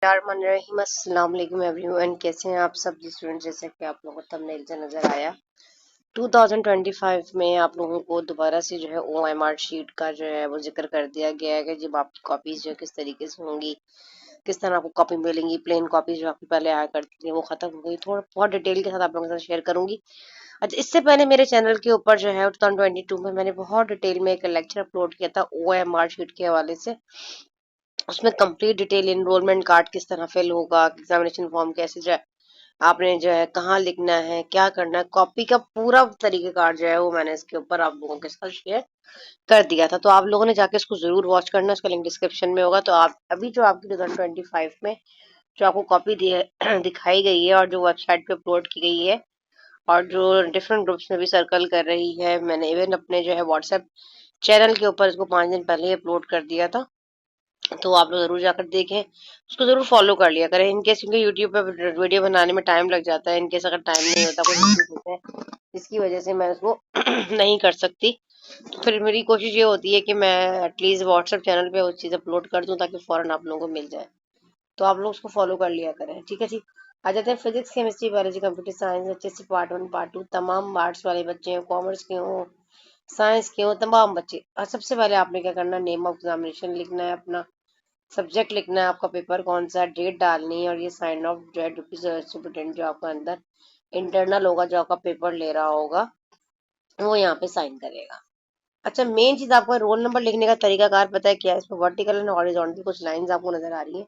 अस्सलाम वालेकुम एवरीवन, कैसे हैं आप सब स्टूडेंट। जैसे कि आप लोगों को थंबनेल से नजर आया, 2025 में आप लोगों को दोबारा से जो है OMR शीट का जो है वो जिक्र कर दिया गया है कि जब आपकी कॉपीज जो है किस तरीके से होंगी, किस तरह आपको कॉपी मिलेंगी। प्लेन कॉपीज जो आपकी पहले आया करती थी वो खत्म हो गई, थोड़ा बहुत डिटेल के साथ आप लोगों के साथ शेयर करूंगी। अच्छा, इससे पहले मेरे चैनल के ऊपर जो है 2022 में मैंने बहुत डिटेल में एक लेक्चर अपलोड किया था OMR शीट के हवाले से। उसमें कंप्लीट डिटेल, एनरोलमेंट कार्ड किस तरह फिल होगा, एग्जामिनेशन फॉर्म कैसे जो है आपने जो है कहाँ लिखना है, क्या करना है, कॉपी का पूरा तरीकेकार जो है वो मैंने इसके ऊपर आप लोगों के साथ शेयर कर दिया था। तो आप लोगों ने जाके इसको जरूर वॉच करना, उसका लिंक डिस्क्रिप्शन में होगा। तो आप अभी जो आपकी 2025 में जो आपको कॉपी दिखाई गई है और जो वेबसाइट पे अपलोड की गई है और जो डिफरेंट ग्रुप्स में भी सर्कल कर रही है, मैंने इवन अपने जो है व्हाट्सएप चैनल के ऊपर इसको 5 दिन पहले ही अपलोड कर दिया था। तो आप लोग जरूर जाकर देखें, उसको जरूर फॉलो कर लिया करें। इनकेस क्योंकि यूट्यूब पे वीडियो बनाने में टाइम लग जाता है, इनकेस अगर टाइम नहीं होता, कुछ इश्यूज होते हैं जिसकी वजह से मैं उसको नहीं कर सकती, तो फिर मेरी कोशिश ये होती है कि मैं एटलीस्ट व्हाट्सएप चैनल पे वो चीज़ अपलोड कर दूं ताकि फौरन आप लोगों को मिल जाए। तो आप लोग उसको फॉलो कर लिया करें, ठीक है जी। आ जाते हैं physics, chemistry, biology, computer science, अच्छे से पार्ट 1 पार्ट 2 तमाम आर्ट्स वाले बच्चे हैं, कॉमर्स के हों, साइंस के हों, तमाम बच्चे। और सबसे पहले आपने क्या करना है, नेम ऑफ एग्जामिनेशन लिखना है, अपना सब्जेक्ट लिखना है, आपका पेपर कौन सा, डेट डालनी है, और ये साइन ऑफ जो है डिप्टी सुपरिटेंडेंट जो आपका अंदर इंटरनल होगा, जो आपका पेपर ले रहा होगा, वो यहाँ पे साइन करेगा। अच्छा, मेन चीज आपको रोल नंबर लिखने का तरीकाकार पता है क्या है? इसमें वर्टिकल एंड हॉरिजॉन्टल कुछ लाइंस आपको नजर आ रही है।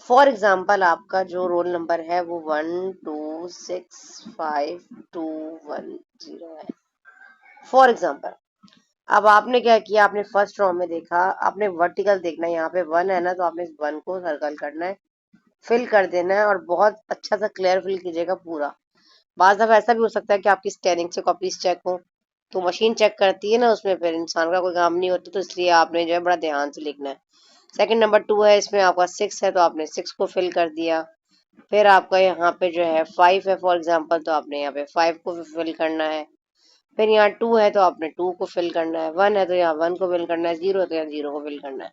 फॉर एग्जाम्पल आपका जो रोल नंबर है वो 126521 है, फॉर एग्जाम्पल। अब आपने क्या किया, आपने फर्स्ट रो में देखा, आपने वर्टिकल देखना है, यहाँ पे 1 है ना, तो आपने इस 1 को सर्कल करना है, फिल कर देना है, और बहुत अच्छा सा क्लियर फिल कीजिएगा पूरा। बाज दफा ऐसा भी हो सकता है कि आपकी स्कैनिंग से कॉपीज चेक हो, तो मशीन चेक करती है ना, उसमें फिर इंसान का कोई काम नहीं होता, तो इसलिए आपने जो है बड़ा ध्यान से लिखना है। सेकंड नंबर 2 है, इसमें आपका 6 है, तो आपने 6 को फिल कर दिया। फिर आपका यहाँ पे जो है 5 है फॉर एग्जाम्पल, तो आपने यहाँ पे 5 को भी फिल करना है। फिर यहाँ 2 है तो आपने 2 को फिल करना है, 1 है तो यहाँ 1 को फिल करना है, 0 है तो यहाँ 0 को फिल करना है।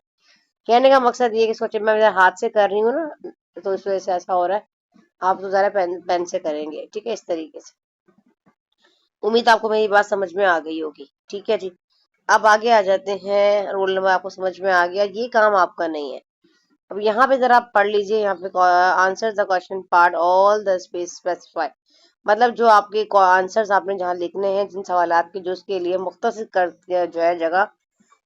कहने का मकसद ये है कि सोचिए मैं मेरे हाथ से कर रही हूँ ना, तो इस वजह से ऐसा हो रहा है। आप तो ज़रा पेन पेन से करेंगे, ठीक है, इस तरीके से। उम्मीद आपको मेरी बात समझ में आ गई होगी, ठीक है जी। अब आगे आ जाते हैं, रोल नंबर आपको समझ में आ गया, ये काम आपका नहीं है। अब यहाँ पे जरा आप पढ़ लीजिए, यहाँ पे answer the question part all the space specify, मतलब जो आपके आंसर्स आपने जहाँ लिखने हैं, जिन सवालात के जो उसके लिए मुख्तसर कर जो है जगह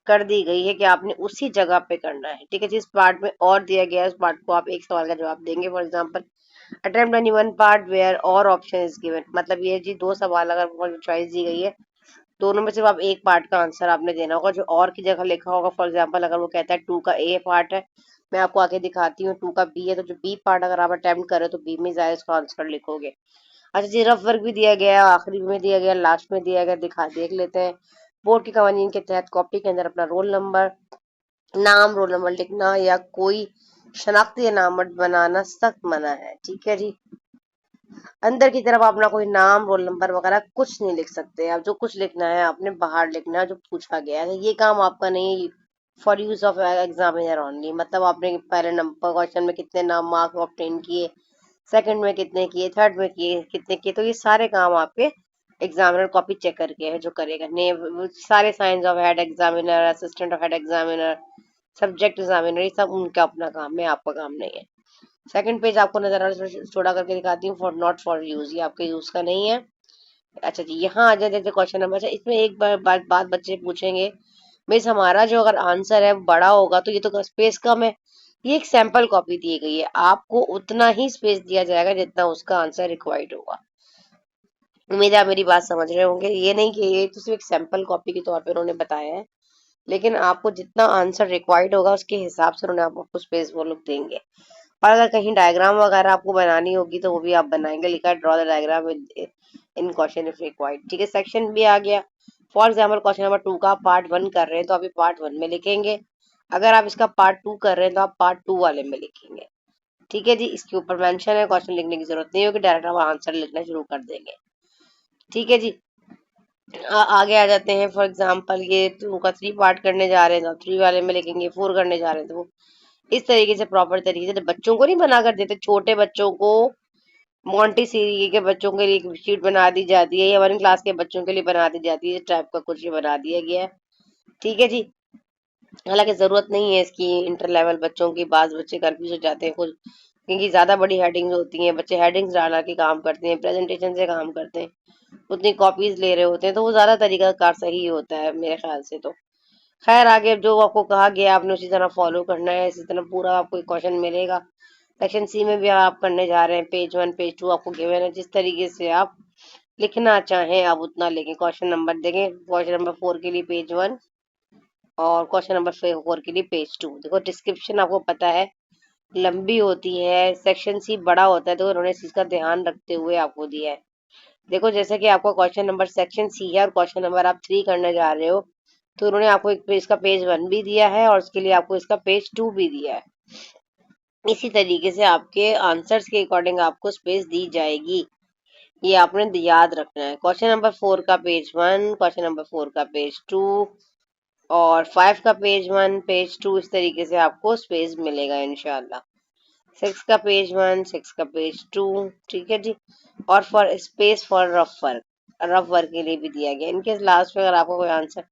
कर दी गई है कि आपने उसी जगह पे करना है, ठीक है। जिस पार्ट में और दिया गया है उस पार्ट को आप एक सवाल का जवाब देंगे। For example, attempt any one part where or option is given, मतलब ये जी 2 सवाल अगर चॉइस दी गई है, दोनों में सिर्फ आप एक पार्ट का आंसर आपने देना होगा, जो और की जगह लिखा होगा। फॉर एग्जाम्पल, अगर वो कहता है 2 का ए पार्ट है, मैं आपको आगे दिखाती हूँ 2 का बी है, तो जो बी पार्ट अगर आप अटेम्प्ट करें तो बी में जाए उसका आंसर लिखोगे। अच्छा जी, रफ वर्क भी दिया गया है, आखिरी में दिया गया, लास्ट में दिया गया, देख लेते हैं। बोर्ड के कवानीन के तहत कॉपी के अंदर अपना रोल नंबर, नाम, रोल नंबर लिखना या कोई शनाख्ती अलामत बनाना सख्त मना है, ठीक है जी। अंदर की तरफ अपना कोई नाम, रोल नंबर वगैरह कुछ नहीं लिख सकते आप। जो कुछ लिखना है आपने बाहर लिखना है, जो पूछा गया है। ये काम आपका नहीं है, for use of examiner only, मतलब आपने पहले नंबर क्वेश्चन में कितने नाम मार्क्स ऑब्टेन किए, सेकंड में कितने किए, थर्ड में किए कितने किए, तो ये सारे काम आपके एग्जामिनर कॉपी चेक करके है जो करेगा। ने सारे science of head examiner, assistant of head examiner, subject examiner, ये सब उनका अपना काम है, आपका काम नहीं है। सेकंड पेज आपको नजर आ रहा है, छोटा करके दिखाती हूँ, फॉर नॉट फॉर यूज, ये आपके यूज का नहीं है। अच्छा जी, यहाँ आ जाते हैं क्वेश्चन नंबर। अच्छा, इसमें एक बात बच्चे पूछेंगे, मिस हमारा जो अगर आंसर है बड़ा होगा तो ये तो स्पेस कम है। ये एक सैंपल कॉपी दी गई है, आपको उतना ही स्पेस दिया जाएगा जितना उसका आंसर रिक्वायर्ड होगा। उम्मीद है आप मेरी बात समझ रहे होंगे। ये नहीं कि ये तो सिर्फ एक सैंपल कॉपी के तौर पे उन्होंने बताया है, लेकिन आपको जितना आंसर रिक्वायर्ड होगा उसके हिसाब से उन्होंने आपको स्पेस वो लोग देंगे। और अगर कहीं डायग्राम वगैरह आपको बनानी होगी तो वो भी आप बनाएंगे, लिखा है draw the diagram in question if required, ठीक है। सेक्शन भी आ गया। फॉर एग्जाम्पल, क्वेश्चन नंबर 2 का पार्ट 1 कर रहे हैं तो अभी पार्ट 1 में लिखेंगे। अगर आप इसका पार्ट 2 कर रहे हैं तो आप पार्ट 2 वाले में लिखेंगे, ठीक है जी। इसके ऊपर मेंशन है, क्वेश्चन लिखने की जरूरत नहीं होगी, डायरेक्ट आप आंसर लिखना शुरू कर देंगे, ठीक है जी। आगे आ जाते हैं। फॉर एग्जाम्पल, ये 2 का 3 पार्ट करने जा रहे हैं तो 3 वाले में लिखेंगे, 4 करने जा रहे हैं तो इस तरीके से प्रॉपर तरीके से बच्चों को नहीं बना कर देते, छोटे बच्चों को, मोंटेसरी के बच्चों के लिए एक शीट बना दी जाती है या 1 क्लास के बच्चों के लिए बना दी जाती है, इस टाइप का कुछ ये बना दिया गया है। ठीक है जी। हालांकि जरूरत नहीं है इसकी, इंटर लेवल बच्चों की, बाज बच्चे कंफ्यूज हो जाते हैं कुछ, क्योंकि ज्यादा बड़ी हेडिंग्स होती हैं, बच्चे हेडिंग्स डाला के काम करते हैं, प्रेजेंटेशन से काम करते हैं, उतनी कॉपीज ले रहे होते हैं, तो वो ज्यादा तरीका कार सही होता है मेरे ख्याल से तो। खैर आगे जो आपको कहा गया आपने उसी तरह फॉलो करना है, इसी तरह पूरा आपको क्वेश्चन मिलेगा। सेक्शन सी में भी आप करने जा रहे हैं, पेज 1 पेज 2 आपको गिवन है, जिस तरीके से आप लिखना चाहें आप उतना लिखें। क्वेश्चन नंबर देखें, क्वेश्चन नंबर 4 के लिए पेज 1 और क्वेश्चन नंबर 4 के लिए पेज 2। देखो डिस्क्रिप्शन आपको पता है लंबी होती है, सेक्शन सी बड़ा होता है, तो उन्होंने इस चीज का ध्यान रखते हुए आपको दिया है। देखो जैसे कि आपका क्वेश्चन नंबर सेक्शन सी है और क्वेश्चन नंबर आप 3 करने जा रहे हो, तो उन्होंने आपको एक इसका पेज 1 भी दिया है और उसके लिए आपको इसका पेज 2 भी दिया है। इसी तरीके से आपके आंसर्स के अकॉर्डिंग आपको स्पेस दी जाएगी, ये आपने याद रखना है। क्वेश्चन नंबर 4 का पेज 1, क्वेश्चन नंबर 4 का पेज 2 और 5 का पेज 1 पेज 2, इस तरीके से आपको स्पेस मिलेगा इंशाल्लाह। 6 का पेज 1, 6 का पेज 2, ठीक है जी। और for space for rough work, rough work के लिए भी दिया गया। इनके लास्ट में अगर आपको कोई आंसर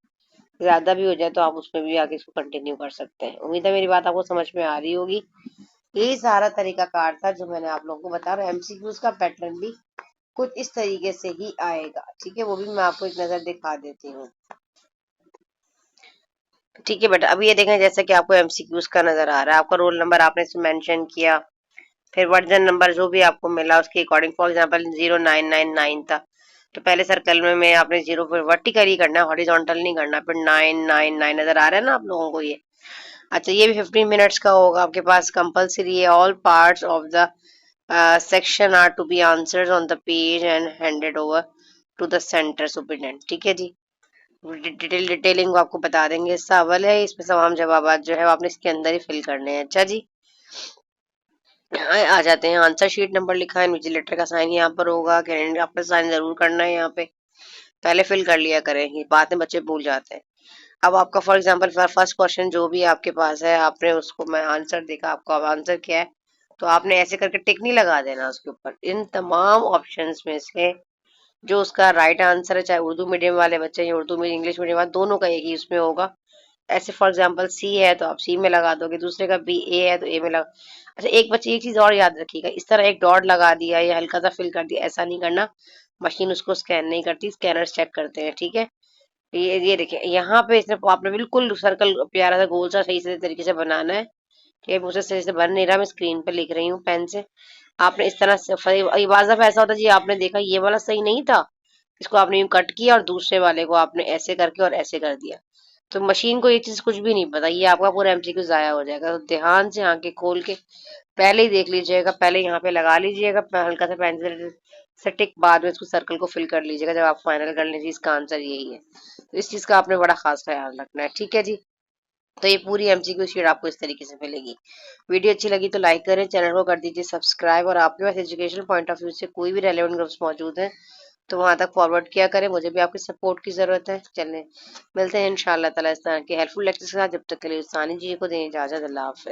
ज्यादा भी हो जाए तो आप उसमें भी आगे इसको कंटिन्यू कर सकते हैं। उम्मीद है मेरी बात आपको समझ में आ रही होगी। यही सारा तरीका कार था जो मैंने आप लोगों को बता रहा हूँ। एमसीक्यूज का पैटर्न भी कुछ इस तरीके से ही आएगा, ठीक है, वो भी मैं आपको एक नजर दिखा देती हूँ। ठीक है बेटा, अब ये देखें जैसे कि आपको एमसीक्यूज का नजर आ रहा है, आपका रोल नंबर आपने इसमें मेंशन किया, फिर वर्जन नंबर जो भी आपको मिला उसके अकॉर्डिंग, फॉर एग्जांपल 0999 था, तो पहले सर्कल में आपने 0 फिर वर्टिकल ही करना है, हॉरिजॉन्टल नहीं करना। फिर 999 नजर आ रहा है ना आप लोगों को ये। अच्छा ये भी 15 मिनट्स का होगा आपके पास कंपलसरी है। All parts of the section are to be answers on the page and handed over to the centre superintendent. ठीक है जी। डिटेलिंग आपको बता देंगे। सवाल है इसमें तमाम जवाब जो है आपने इसके अंदर ही फिल करने हैं। अच्छा जी, आ जाते हैं। आंसर शीट नंबर लिखा है, इन्विजिलेटर का साइन यहाँ पर होगा, कैंडिडेट आपका साइन जरूर करना है यहाँ पे, पहले फिल कर लिया करें, ये बाद में बच्चे भूल जाते हैं। अब आपका फॉर एग्जांपल फर्स्ट क्वेश्चन जो भी आपके पास है, आपने उसको मैं आंसर देखा, आपको अब आंसर क्या है, तो आपने ऐसे करके टिक नहीं लगा देना उसके ऊपर। इन तमाम ऑप्शंस में से जो उसका राइट आंसर है, चाहे उर्दू मीडियम वाले बच्चे या उर्दू में इंग्लिश मीडियम वाले, दोनों का एक ही उसमें होगा। ऐसे फॉर एग्जांपल सी है तो आप सी में लगा दोगे, दूसरे का बी ए है तो ए में लगा। अच्छा एक बच्चे एक चीज और याद रखिएगा, इस तरह एक डॉट लगा दिया या हल्का सा फिल कर दिया, ऐसा नहीं करना। मशीन उसको स्कैन नहीं करती, स्कैनर्स चेक करते हैं। ठीक है, ये देखिए यहाँ पे इसने आपने बिल्कुल सर्कल प्यारा सा गोल सा सही से तरीके से बनाना है। ठीक है, मुझे सही से बन नहीं रहा, मैं स्क्रीन पे लिख रही हूँ पेन से। आपने इस तरह से बाज़ दफा ऐसा होता है जी, आपने देखा ये वाला सही नहीं था, इसको आपने यूं कट किया और दूसरे वाले को आपने ऐसे करके और ऐसे कर दिया, तो मशीन को ये चीज कुछ भी नहीं पता, ये आपका पूरा एमसीक्यू जाया हो जाएगा। तो ध्यान से आंखें खोल के पहले ही देख लीजिएगा, पहले यहाँ पे लगा लीजिएगा हल्का सा पेंसिल से टिक, बाद में इसको सर्कल को फिल कर लीजिएगा जब आप फाइनल कर लीजिए इसका आंसर यही है। तो इस चीज का आपने बड़ा खास ख्याल रखना है। ठीक है जी। तो ये पूरी एमसीक्यू शीट आपको इस तरीके से मिलेगी। वीडियो अच्छी लगी तो लाइक करें, चैनल को कर दीजिए सब्सक्राइब, और आपके पास एजुकेशनल पॉइंट ऑफ व्यू से कोई भी रेलेवेंट ग्रुप्स मौजूद हैं तो वहां तक फॉरवर्ड किया करें, मुझे भी आपकी सपोर्ट की जरूरत है। चलें मिलते हैं इंशाल्लाह ताला इस तरह के हेल्पफुल लेक्चर्स के साथ, जब तक के लिए सानी जी को दें इजाजत। अल्लाह हाफिज़।